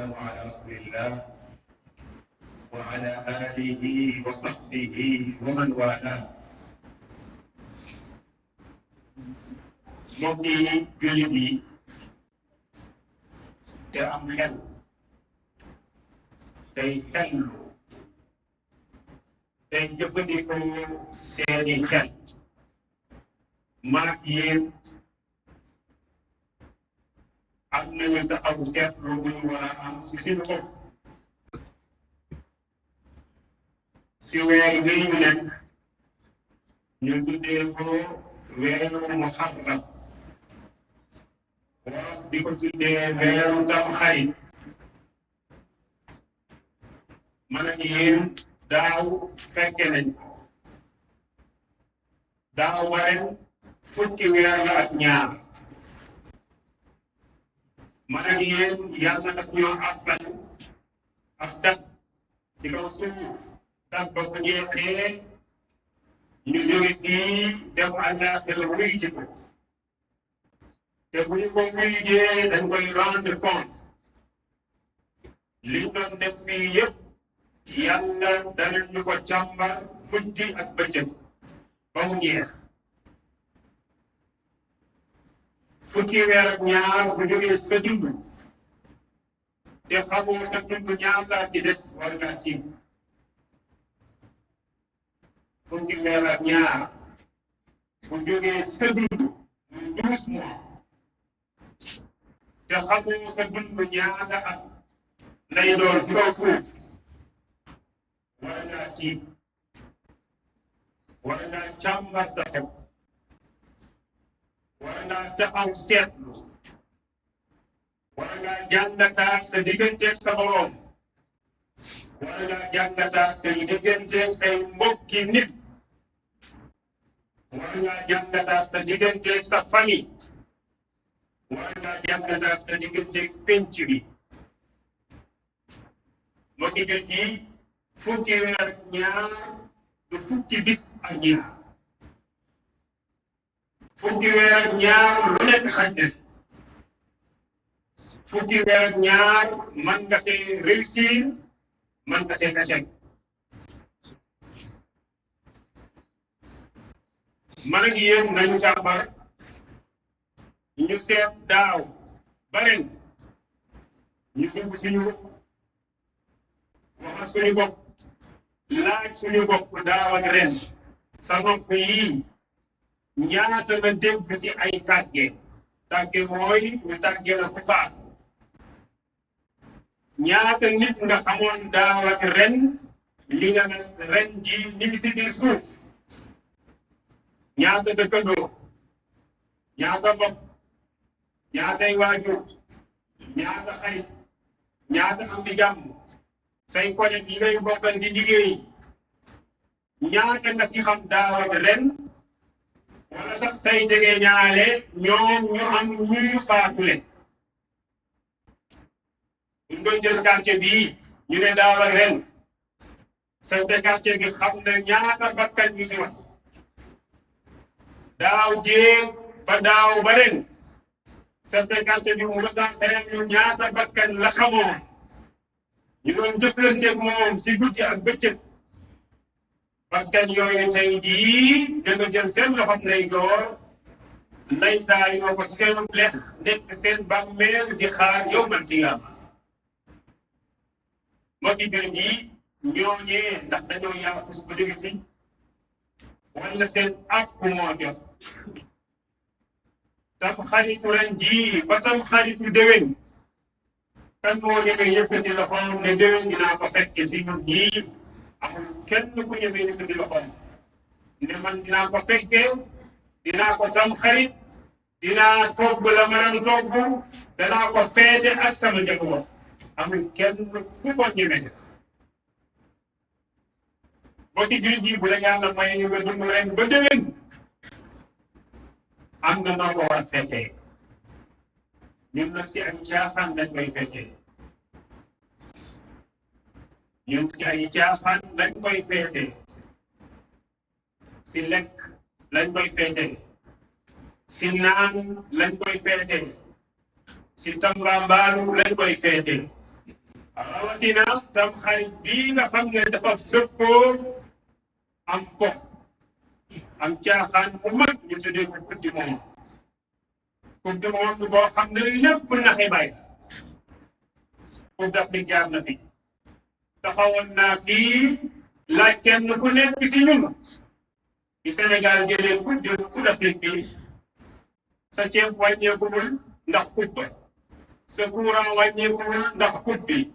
والسلام على رسول الله وعلى آله وصحبه ومن والاه. mbokk yi jullit yi te am xel tey xellu tey jëfandikoo seeni xel man ak yéen am nañu taxaw seetlu bu ñu war a am si suñu bopp si weer wi ñu nekk ñu tuddee ko weeru muharram wolof di ko tuddee weeru tamxarit man ak yéen daaw fekke nañ ko daaw waren fukki weer la ak ñaar man ak yéen yàlla daf ñoo àppal ak dat ci kaw suuf dat ba ko jeexee ñu jóge fii dem àllaaxira wuy ci ko te bu ñu ko wuy jee dañ koy rendre compte liñ doon def fii yëpp yàlla danañ ñu ko càmbar guddi ak bëccëg ba mu jeex fukki weer ak ñaar bu jógee sa dund te xamoo sa dund ñaata si des war ngaa tiim fukki weer ak ñaar bu jógee sa dund muy 12 mois te xamoo sa dund ñaata at lay doon si kaw suuf war ngaa tiim war ngaa càmbar sa xel war ngaa taxaw seetlu war ngaa jàngataat sa digganteeg sa borom war ngaa jàngataat sa digganteeg say mbokki nit war ngaa jàngataat sa digganteeg sa famille war ngaa jàngataat sa digganteeg penc bi mbokki jot yi fukki weer ak ñaar du fukki bis ak ñaar fukki weer ak ñaar lu nekk xaj des fukki weer ak ñaar man nga see réussir man nga see échec man ak yéen nañu càmbar ñu seet daaw ba ren ñu dugg suñu wax ak suñu bopp laaj suñu bopp daaw ak ren sa nopp yi ñaata la dégg si ay tàgge mooy ñu tàgge la ku faatu ñaata nit nga xamoon daaw ak ren li nga ren ji ñi ngi si biir suuf ñaata dëkkandoo ñaata mbokk ñaatay waajur ñaata xarit ñaata am di jàmm say collègue yi ngay bokkal di liggéey ñaata nga si xam daaw ak ren wala sax say jege ñaale ñoom ñu am ñuy faatule buñ doon jël quartier bii ñu ne daaw ak ren chef de quartier bi xam na ñaata bakkan ñu si wax daaw jéeg ba daaw ba ren chef de quartier bi mu recensé ñu ñaata bakkan la xamoon ñu doon jëflanteeg moom si guddi ak bëccëg bakkan yooyu tey jii da nga jël seen loxoom lay door laytaay yoo ko seen lex nekk seen bàmmeel di xaar yow man qiyaama mbokki jullit yi ñooñee ndax dañoo yaafus ba jóge fi wala seen àqu moo jot tam xaritu ren jii ba tam xaritu déwén kan moo ñemee yëkkati loxoom ne déwén dinaa ko fekke si ñun ñii amul kenn ku ñemee yëkkati loxoom ne man dinaa ko fekkee dinaa ko tam xarit dinaa togg la mënaan togg danaa ko feete ak sama njaboot amul kenn ku ko ñemee def mbokki jullit yi bu la yàlla may nga dund ren ba déwén am na noo ko war a fekkee ñun nag si ay caaxaan lañ koy fekkee ñun si ay caaxaan lañ koy feete si lekk lañ koy feete si naan lañ koy feete si tambambaalu lañ koy feete rawatina tam xarit bii nga xam ne dafa dëppoo am ko am caaxaan bu mag ñu tuddee ko coupe du monde. coupe du monde boo xam ne lépp naxe bay coupe d'Afrique jaar na fi taxawoon naa fii laaj kenn ku nekk si ñun di Sénégal jëlee coupe d'Afrique bi sa ceeb wàññeekuwul ndax coupe sa courant wàññeekuwul ndax coupe bi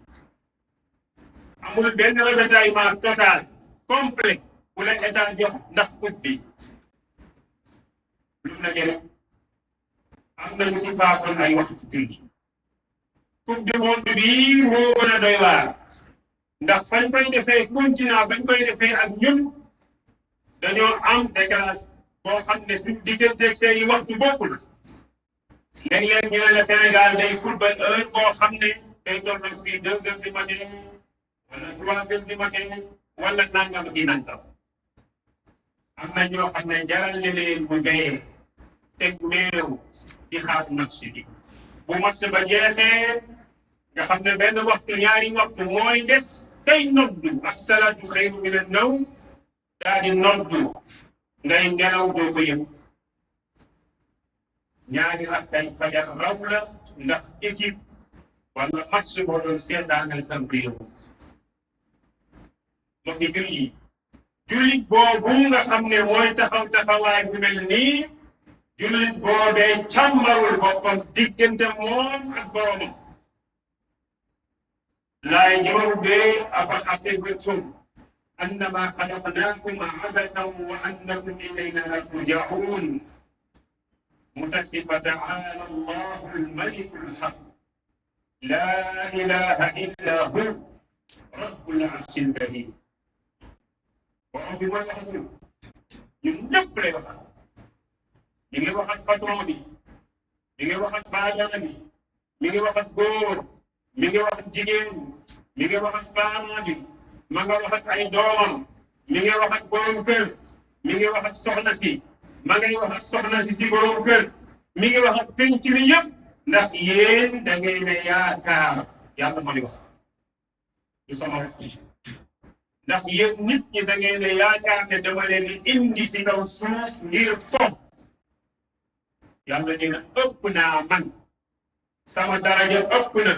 amul benn ravitaillement total complet bu la état jox ndax coupe bi lu na jëre am nañu si faatoon ay waxtu julli coupe du monde bi moo gën a doy waar ndax fañ koy defee continent bañ koy defee ak ñun dañoo am décalage boo xam ne suñ digganteeg seeni waxtu bokkul léeg-léeg ñu ne la Sénégal day football heure boo xam ne day tolloog fii 2 heures du matin wala 3 heures du matin wala nangam gi nangam am na ñoo xam ne jaral na leen mu veillé teg meew di xaar match bi bu match ba jeexee nga xam ne benn waxtu ñaari waxtu mooy des tey noddu as-salaatu xayru mina nawm daa di noddu ngay nelaw doo ko yëg ñaari rakkay fajar raw la ndax équipe wala match boo doon seetaanal sam réew mbokki jullit jullit boobu nga xam ne mooy taxawaay bu mel nii jullit boobee càmbarul boppam diggante moom ak boromam laay ji ma ubbee afa xasibtum annama xalaqnaakum abathan wa annakum ilayna la turja'un mu taksi fa ta'ala allahu almaliku alhaq la ilaha illa hu rabbul arshil karim borom bi mooy wax ñun ñëpp lay waxal mi ngi wax ak patron bi mi ngi wax ak baadoolo bi mi ngi wax ak góor mi ngi wax ak jigéen mi ngi wax ak parent bi ma nga wax ak ay doomam mi ngi wax ak borom kër mi ngi wax ak soxna si ma ngay wax ak soxna si si borom kër mi ngi wax ak penc mi yëpp ndax yéen da ngay ne yaakaar yàlla moo di wax du sama wax ndax yéen nit ñi da ngay ne yaakaar ne dama leen di indi si kaw suuf ngir fo yàlla nee na ëpp naa man sama daraja ëpp na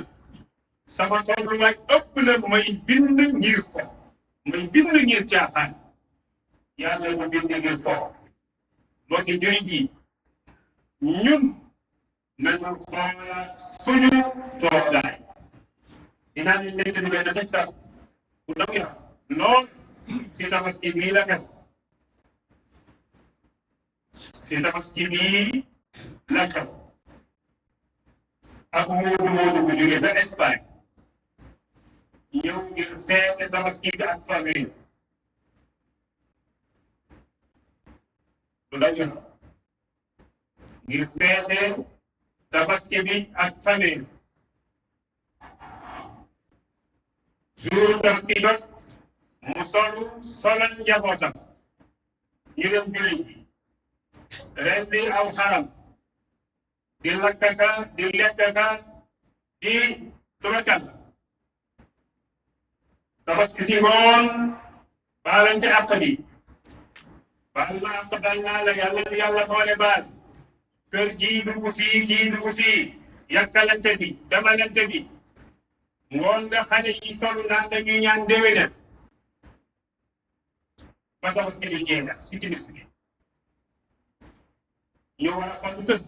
sama tolluwaay ëpp na may bind ngir fo may bind ngir caaxaan yàlla mu bind ngir fo mbokki jullit yi ñun nañu xoolaat suñu toogaay dinaa leen nettali benn xissa bu ndaw ya lool si tabaski bii la xew si tabaski bii la xew ak moodu bu jógee sa Espagne ñëw ngir feete tabaski bi ak famille lu dañu ngir feete tabaski bi ak famille jour tabaski jot mu solal njabootam ñu dem julli ren di aw xaram di lakkaka di lekkaka di turakal tabaski si ngoon baalante àq bi baal ma àq dal naa la yàlla boole baal kër gii dugg fii kii dugg fii yàkkalante bi demalante bi ngoon nga xale yi solu naan dañuy ñaan déwénal ba tabaski bi jeex si timis bi ñu war a fan tëdd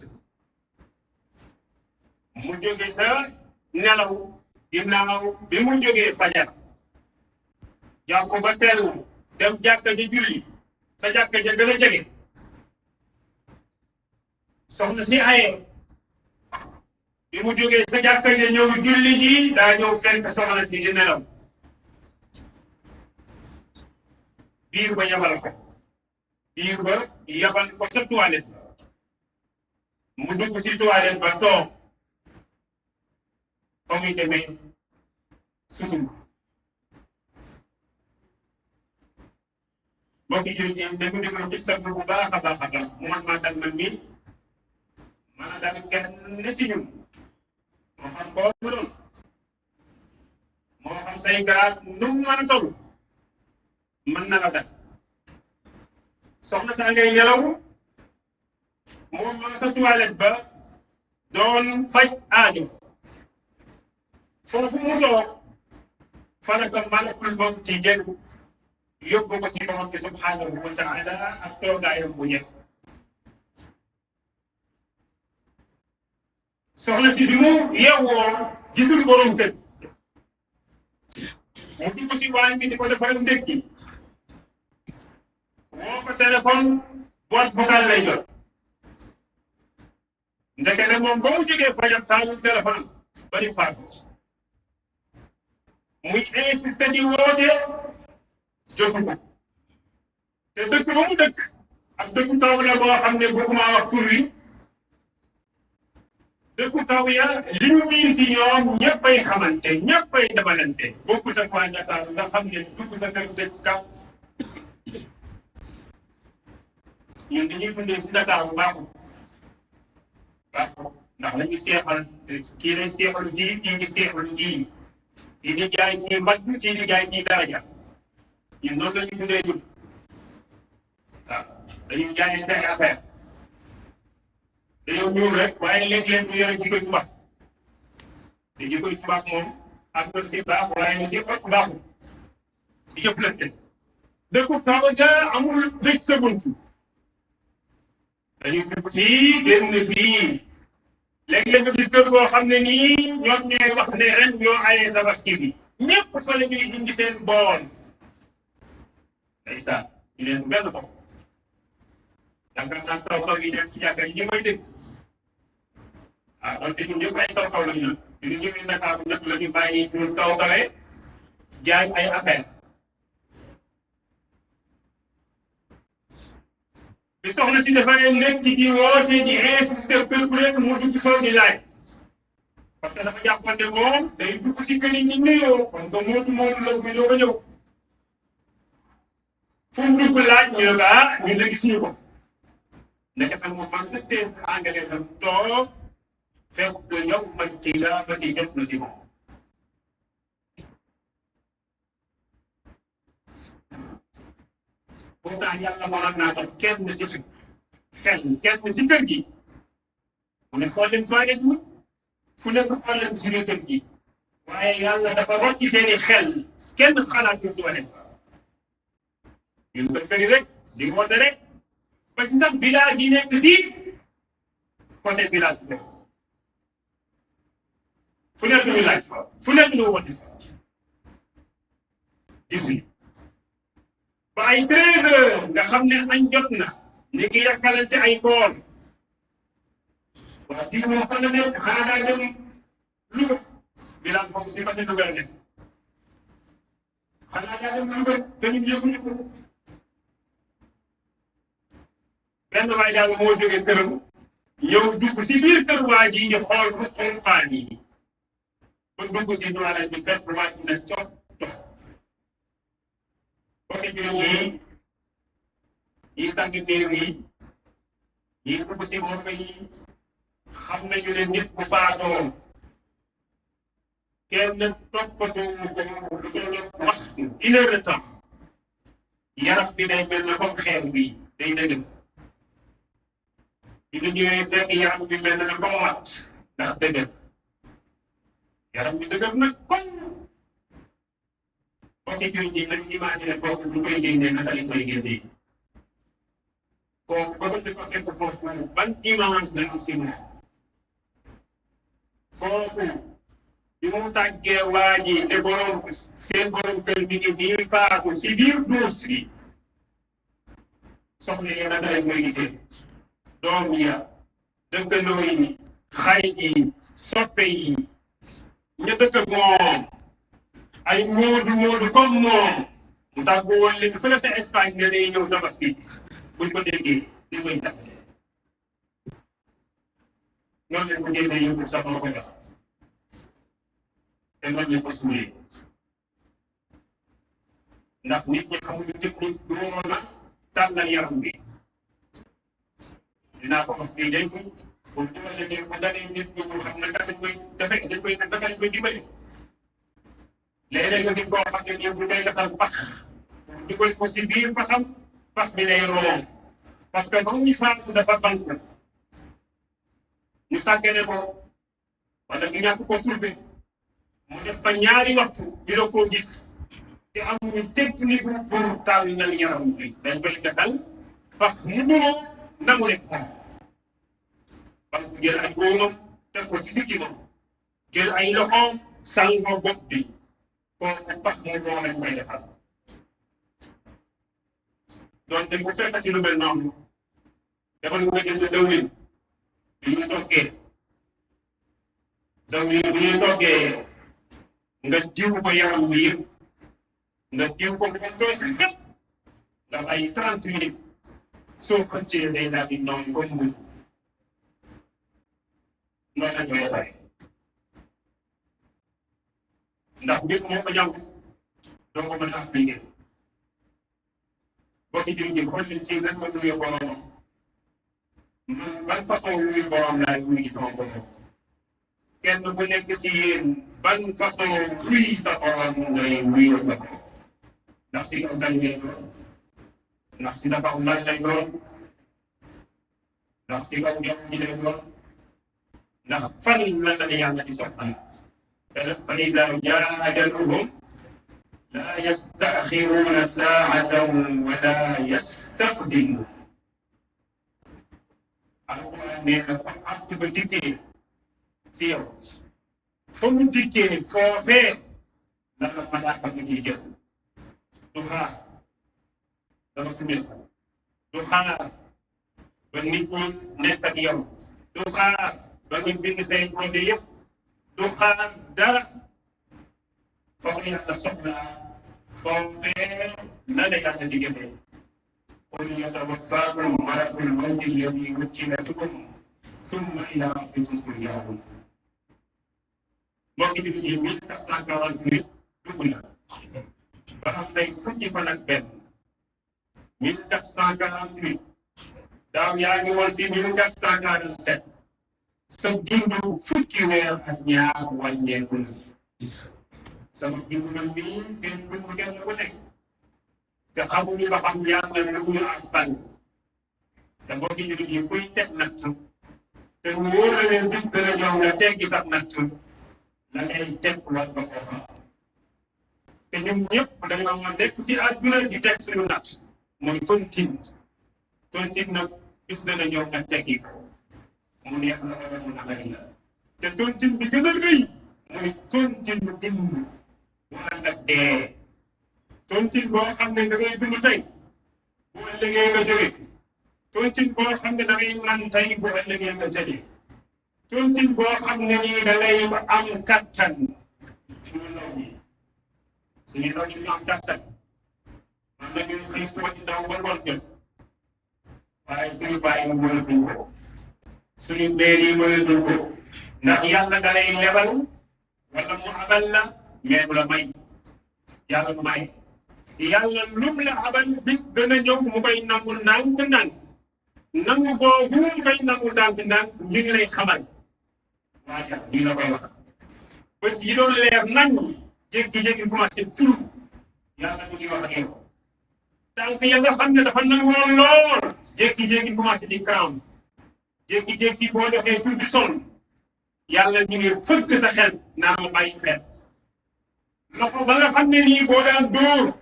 mu jóge sa nelaw ginnaaw bi mu jógee fajar jàpp ba seetlu dem jàkka ja julli sa jàkka ja gën a jege soxna si aye bi mu jógee sa jàkka ja ñëw julli ji daa ñëw fekk soxna si di nelaw biir ba yabal ko sa toilette mu dugg si toilette ba toog fa muy demee sutum mbokki jullit yi dañu déglu ci sa bu baax a baax mu man maa dal man mii mën a dal kenn si ñun moo xam koo mu doon xam say garaat nu mu mën a toll mën na la dal soxna saa ngay nelaw moom ma sa toilette ba doon faj aajo foofu mu toog fa la ko malakul moom ci jël yóbbu ko si borom bi subhanahu wa taala ak toogaayam bu ñëpp soxna si bi mu yeewoo gisul borom kër mu dugg si waañ bi di ko defaral ndékki woo ko téléphone boîte vocale lay jot ndeke ne moom ba mu jógee fajar taalul téléphone bari faatu muy insisté di woote jotu ko te dëkk ba mu dëkk ak dëkku taw la boo xam ne bëgguma wax tur wi dëkku taw ya li ñu miin si ñoom ñëppay xamante ñëppay demalante bokkut ak waa Ndakaaru nga xam ne dugg sa kër dëkk kaw ñun dañuy dundee si Ndakaaru baaxul ndax lañu seexal kii lay seexalu ji kii ngi seexalu ji kii di jaay kii mbagg kii di jaay kii daraja ñun noonu la ñu dundee ñun waaw dañuy jaayante ay affaire dañoo ñuul rek waaye léeg-léeg ñu yore jikkoy tubaab te jikkoy tubaab moom am na si baax waaye ni si ëpp baaxul di jëflante dëkku kaw ga amul dëkk sa buntu dañuy dugg fii génn fii léeg-léeg nga gis kër boo xam ne nii ñoom ñooy wax ne ren ñoo ayee tabaski bi ñëpp fa la ñuy indi seen bool ndeysaan ñu leen benn bopp yaakaar naa taw yi dem si jàkka yi ñu may dégg ah donc ñun ñëpp ay taw la ñu nag ñu ñëwee Ndakaaru nag la ñu bàyyi suñu tawee jaay ay affaire bi soxna si defaree nekk di woote di insister kër bu nekk mu dugg foofu di laaj parce que dafa jàppoon ne moom day dugg si kër yi ñu nuyoo kon que mootu la muy doog a ñëw fu mu dugg laaj ñu ne ko ah ñun de gis ñu ko nekk nag moom man sa seize anglais tam toog fekk yow man kii la ba kii jot na si moom pourtant yàlla mënoon naa def kenn si xel kenn si kër gi mu ne xool leen toilette bi fu nekk xool leen suñu kër gi waaye yàlla dafa rocci seeni xel kenn xalaatul toilette ñun kër yi rek di woote rek ba si sax village yi nekk si côté village bi fu nekk ñu laaj fa fu nekk ñu woote fa gis nga ba ay 13 heures nga xam ne añ jot na ñu ngi yàkkalante ay bool waaw diw moom fan la nekk xanaa daa dem Louga village boobu si côté Louga la nekk xanaa daa dem Louga te ñun yëguñu ko benn waay daal moo jógee këram ñëw dugg si biir kër waa ji ñu xool bu xonqaan yi ba dugg si toilette bi fekk wàcc na cot côté ñii ñii sang néew yi ñii dugg si morgue yi xam nañu ne nit bu faatoo kenn toppatoo mu ko lu toll waxtu 1 heure de temps yaram bi day mel na comme xeer bi day dëgër bi nga ñëwee fekk yaram bi mel na comme mat ndax dëgër yaram bi dëgër nag kon côté jullit yi nañu imaginer kooku lu koy génnee naka lañ koy génnee kooku ba di ko fekk foofu ban image la am si moom kooku bi mu tàggee waa ji ne borom seen borom kër mi ngi nii faatu si biir duus bi soxna yi naka lañ koy gisee doom ya dëkkandoo yi xarit yi soppe yi ña dëkk ak moom ay moodu comme moom mu tàggu woon leen fële sa Espagne ne day ñëw tabaski buñ ko déggee di koy tàggalee noonu leen ko génnee yóbbu sa bopp nga te noonu leen ko suulee ndax nit ñi xamuñu technique du waroon a tànnal yaram bi dinaa ko wax fii day fi pour dimbale ne bu dalee nit ñi ñu xam ne dañ koy dimbali léeg-léeg nga gis koo xam ne nii bu koy gasal pax dugal ko si biir pax bi lay room parce que ba mu faatu dafa bank ñu sàggane ko wala ñu ñàkk ko trouvé mu def fa ñaari waxtu dina koo gis te amuñu technique pour taal nal yaram bi dañ koy gasal pax mu duroo nangu def moom bank jël ay góomam teg ko si sikkimam jël ay loxoom sangoo bopp bi kooku pax mu duroo lañ koy defal donc bu fekkati lu mel noonu dafa nga jël sa dawlin bu ñuy toggee nga diw ko yaram bi yëpp nga diw ko bu tooy si xet ndax ay 30 minutes soo xëccee day daal di noonu comme mu noonu lañ koy defee ndax mbir moo ko jàng doo ko mën a appliquer boo ci jëm xool leen ci lan ma nuyoo boromam man ban façon nuyu borom laay nuyu sama borom kenn ku nekk si yéen ban façon nuyu sa borom ngay nuyu sa borom ndax si kaw dañ lay doon ndax si sa kaw lan lay doon ndax si kaw jaww ji lay doon ndax fan la la yàlla di soxla te nag fa idaa jaa ajaluhum laa yastaxiruuna saa'atan wa laa yastaqdimuun alquran nee na kon àpp ba dikkee si yow fa mu dikkee foofee la la malaaka bi di jël du xaar dama sumil du xaar ba nit ñi nekk ak yow du xaar ba ñu bind say projet yëpp du xaar dara foofu yàlla soxlaa foofee la la yàlla di génnee qul yatawaffaakum malakul mawti alladi wukkila bikum summa ilaa rabbikum turja'uun mbokk bi di 1448 dugg na ba am tey fukki fan ak benn 1448 daaw yaa ngi woon si 1447 sa dund fukki weer ak ñaar wàññeeku na sama dund nag nii seen dund kenn ku nekk te xamuñu ba xam yàlla lu ñu am tànn te mbokk yi kuy teg natt te wóor na leen bis dana ñëw nga teggi sax natt la ngay teg war ba koo xam te ñun ñëpp dañoo nekk si àdduna di teg suñu natt mooy tontine nag bis dana ñëw nga teggi ko mu neex la wala mu naqari la te tontine bi gën a rëy mooy tontine bu dund bu ànd ak dee tontine boo xam ne da ngay dund tey bu ëllëgee nga jóge tontine boo xam ne da ngay man tey bu ëllëgee nga tëddee tontine boo xam ne nii da ngay am kattan suñu ndaw ñi ñu am kattan man na ñu xëy suba ci ndaw ba ngoon jot waaye suñu bàyyi mu mënatuñ ko suñu mbéer yi mënatuñ ko ndax yàlla da lay lebal wala mu abal la mais du la may yàlla du may yàlla lum la abal bis dana ñëw mu koy nangu ndànk-ndànk nangu googu mu koy nangu ndànk-ndànk ñu ngi lay xamal waaye ñu la koy wax bët yi doon leer nañ jékki-jékki commencé fulu yàlla mu ngi wax ak yow tànk ya nga xam ne dafa nangoon lool jékki-jékki commencé di crampe jékki-jékki boo defee tuuti sonn yàlla ñu ngi fëgg sa xel naa ma bàyyi xel loxo ba nga xam ne nii boo daan dóor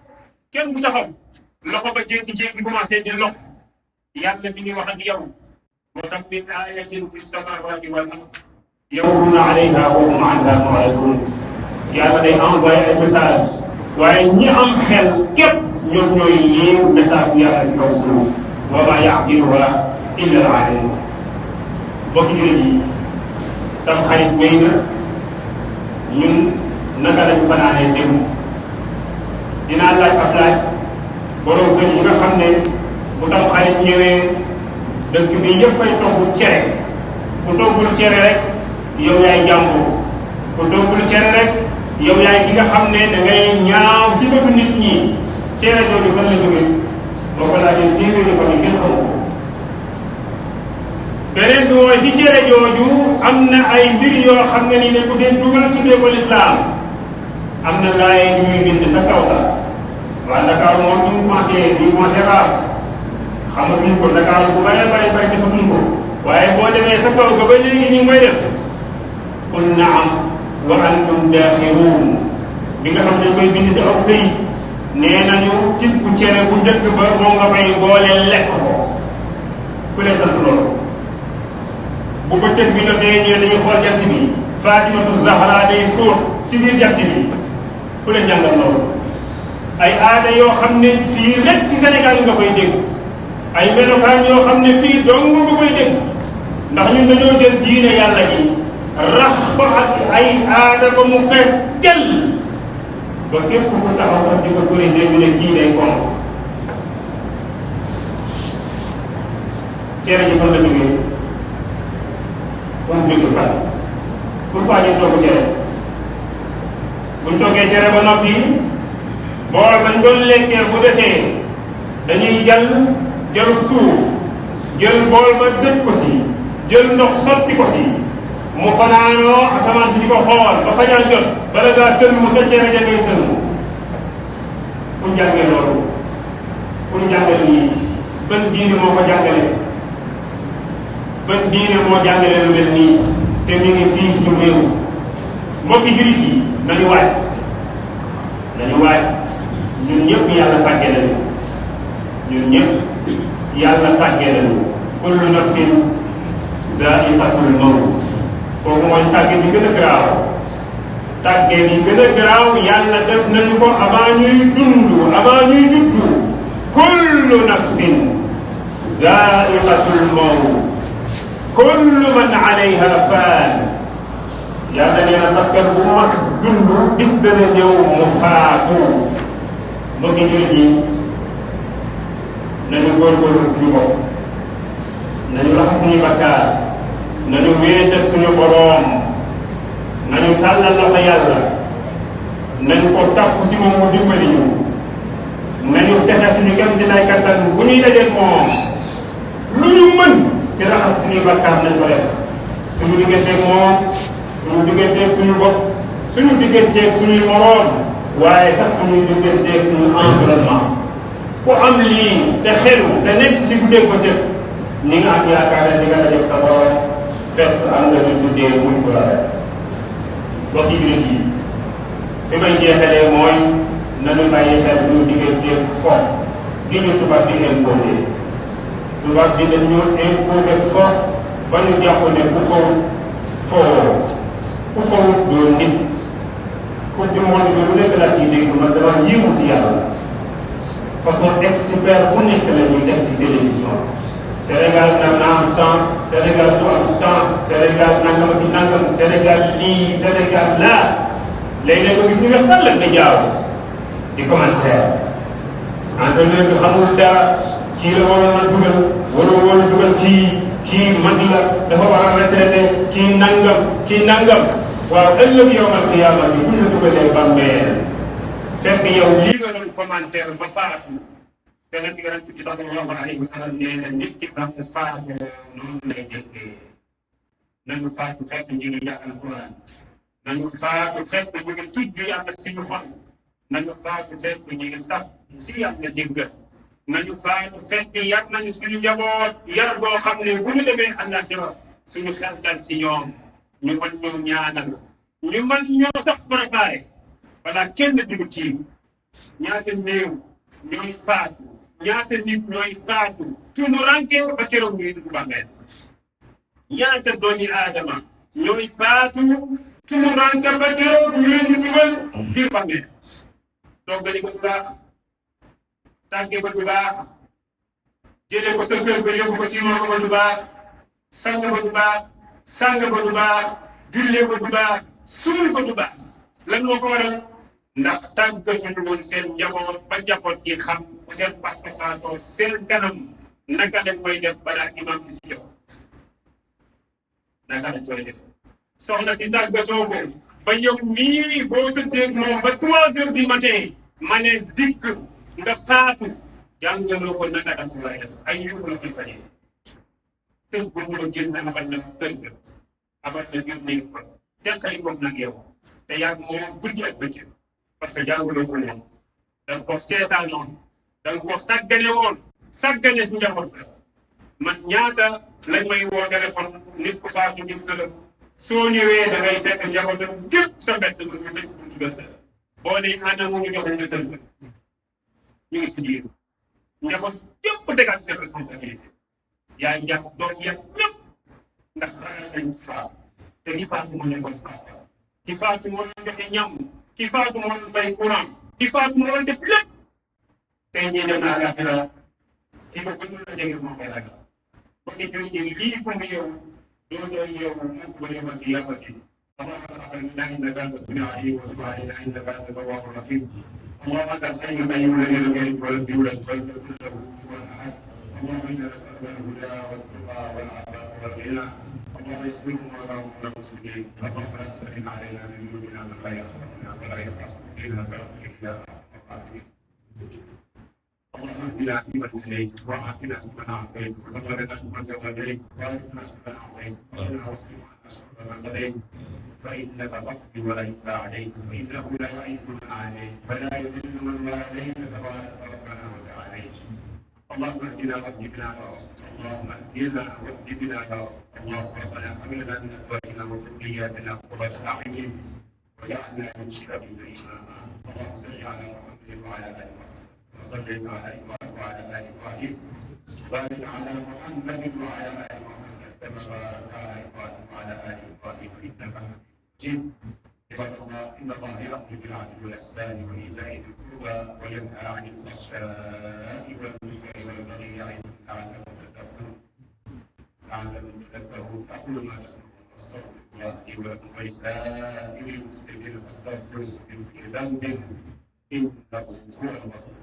kenn bu taxaw loxo ba jékki-jékki commencé di lox yàlla mi ngi wax ak yow moo tax min ayatin fi samawati wal ard yamurruuna alayha wa hum anha mu'ridun yàlla day envoyé ay message waaye ñi am xel képp ñoom ñooy yéew message bu yàlla si kaw suuf wa ma yaqiluha illa al-alimun bokki jullit yi tam xarit wéy na ñun naka lañ fanaanee démb dinaa laaj ab laaj borom kër yi nga xam ne bu tam xarit ñëwee dëkk bi yëpp ay togg cere ku toggul cere rek yow yaay jàmbur ku toggul cere rek yow yaay ki nga xam ne da ngay ñaaw si bëgg nit ñi cere jooju fan la jógee boo ko laajee téeméeri fan yi ngeen xamu ko beneen bi mooy si cere jooju am na ay mbir yoo xam ne nii ne ku seen dugal tuddee ko lislaam am na laay yu muy bind sa kaw la waa Dakar moom ñu commencé raaf xamatuñ ko Dakar bu bari defatuñ ko waaye boo demee sa kaw ga ba léegi ñu ngi koy def qul naam wa antum daaxiruun bi nga xam ne dañ koy bind si aw këyit nee nañu tibb bu cere bu njëkk ba moom nga koy boole lekk ko ku leen sant loolu bu bëccëg bi jotee ñu dañuy xool jant bi Fatimatu Zahra day fóot si biir jant bi ku leen jàngal loolu ay aada yoo xam ne fii rek si Sénégal nga koy dégg ay melokaan yoo xam ne fii dong nga koy dégg ndax ñun dañoo jël diine yàlla ji rax ko ak ay aada ba mu fees jël ba képp ku taxaw sax di ko corriger ñu ne kii day kon cere ji fan la jógee fu mu jóge fan pourquoi ñu togg cere buñ toggee cere ba noppi bool bañ doon lekkee bu desee dañuy jël suuf jël bool ba dëj ko si jël ndox sotti ko si mu fanaanoo asamaan si di ko xool ba fajar jot bala ngaa sëlmu mu sa cere ja ngay sëlmu fu ñu jàngee loolu fu ñu jàngale nii ban diine moo ko jàngale ban diine moo jàngale lu mel nii te ñu ngi fii suñu réew mbokki jurit yi nañu waaj ñun ñëpp yàlla tàgge nañu ñun ñëpp yàlla tàgge nañu kullu nafsin zaa'iqatul mawt kooku mooy tàgge bi gën a garaaw tàgge bi gën a garaaw yàlla def nañu ko avant ñuy dund avant ñuy juddu kullu nafsin zaa'iqatul mawt kullu man alayha faan yàlla nee na bakkan bu mas dund bis dana ñëw mu faatu mbokki jullit yi nañu góorgóorlu suñu bopp nañu raxas suñu bakkaar nañu wéetal suñu boroom nañu tàllal loxo yàlla nañu ko sàkku si moom mu dimbali ñu nañu fexe suñu gëm dinaay kattan bu ñuy dajeel moom lu ñu mën si raxas suñu bakkaar nañ ko def suñu digganteeg moom suñu digganteeg suñu bopp suñu digganteeg suñuy moroom waaye sax suñu digganteeg suñu environnement ku am lii te xelu te nekk si guddeeg ko cëg ni nga am yaakaar ne di nga dajeeg sa borom fekk am nga ñu tuddee buñ ko la rek mbokki jullit yi fi may jeexalee mooy nañu bàyyi xel suñu digganteeg fo gi ñu tubaab bi imposé tubaab bi dañu imposé fo ba ñu jàpp ne ku fowut doo nit coupe du monde bi lu nekk laa siy dégg man dama yéemu si yàlla façon expert bu nekk la ñuy teg si télévision Sénégal na am chance Sénégal du am chance Sénégal nangam ak nangam Sénégal lii Sénégal laa léeg-léeg nga gis ñu waxtaan la nga jaaw di commentaire entraîneur bi xamul dara kii la waroon a dugal kii mag la dafa war a retraité kii nangam waaw ëllëg yawmal qiyaama bi bu ñu la dugalee bàmmeel fekk yow lii nga doon commentaire ba faatu te nag yonent bi sallallahu alayhi wa sallam nee na nit ki ba mu faatu noonu lay déggee nañu faatu fekk ñu ngi jàng alquran nañu faatu fekk ñu ngi tudd yàlla suñu xol nañu faatu fekk ñu ngi sax si yàlla déggal nañu faatu fekk yar nañu suñu njaboot yar boo xam ne bu ñu demee àllaaxira suñu xel dal si ñoom ñu mën ñoo ñaanal ñu mën ñoo sax préparé balaa kenn digu tiim ñaata néew ñooy faatu ñaata nit ñooy faatu tuunu ranke ba keroog ñuy dugg bàmmeel ñaata doomi aadama ñooy faatu tuunu ranke ba keroog ñu leen di dugal biir bàmmeel toggali ko du baax tàgge ba du baax jëlee ko sa kër ga yóbbu ko si moom ba du baax sang ba du baax sang ba du baax jullee ko du baax suul ko du baax lan moo ko waral ndax tàggatuñu woon seen njaboot ba njaboot gi xam bu seen papa faatoo seen kanam naka lañ koy def balaa imam bi si jox naka lañ koy def soxna si tàggatoo ko ba yow nii boo tëddee moom ba 3 heures du matin malaise dikk nga faatu jàngaloo ko naka lañ koy def ay yóbbu la koy fajee tënk bu mu la génn abal na tënk abal na biir néeg ko teqali ko nag yow te yàgg moom guddi ak bëccëg parce que jànguloo ko ñoom da nga ko seetaanoon da nga ko sàggane woon sàggane si njaboot la man ñaata lañ may woo téléphone nit ku faatu nit këram soo ñëwee da ngay fekk njabootam gépp sa mbedd nga ñu tëj buntu gënt boo ne ana mu ñu jox ñu dëgg ñu ngi si biir njaboot yëpp dégal seen responsabilité yaa njàpp doom yëpp ñëpp ndax ragal nañ faatu te ki faatu moo nekkoon faatu ki faatu moo joxe ñam ki faatu moo fay courant ki faatu moo def lépp tey jii dem naa àllaaxira ki ko gënul la jege moo koy ragal ba ngi jël ci lii pour mu yow doo doon yow mu ba yemati yàppati اللهم انك انت السميع العليم وتب علينا انك انت التواب الرحيم اللهم انت الحي القيوم الذي لم يلد ولم يولد ولم يكن له كفوا احد اللهم انا نسالك الهدى والتقى والعفاف والغنى اللهم يسر امورنا وامور المسلمين اللهم لا تسلم علينا من ذنوبنا من لا يخافنا ولا يرحمنا فينا برحمتك يا ارحم الراحمين اللهم اهدنا فيمن هديت وعافنا فيمن عافيت وتولنا فيمن توليت وارزقنا فيمن عافيت وقنا واصرف عنا شر من قضيت فانك تقضي ولا يقضى عليك فانه لا يعز من عليك ولا يذل من واليك تبارك ربنا وتعالى اللهم اهدنا واهدنا اللهم اهدنا واهدنا اللهم ربنا هب لنا من ازواجنا وذرياتنا قرة اعين وجعلنا من شرهم اماما اللهم صل على محمد وعلى ال محمد وصليت على ابراهيم وعلى ال ابراهيم بارك على محمد وعلى ال محمد كما باركت على ابراهيم وعلى ال ابراهيم انك حميد عباد الله ان الله يامر بالعدل والاحسان وايتاء ذي القربى وينهى عن الفحشاء والمنكر والبغي يعظكم لعلكم تذكرون اقول ما تسمعون واستغفر الله لي ولكم ولسائر المسلمين فاستغفروه من كل ذنب انه هو الغفور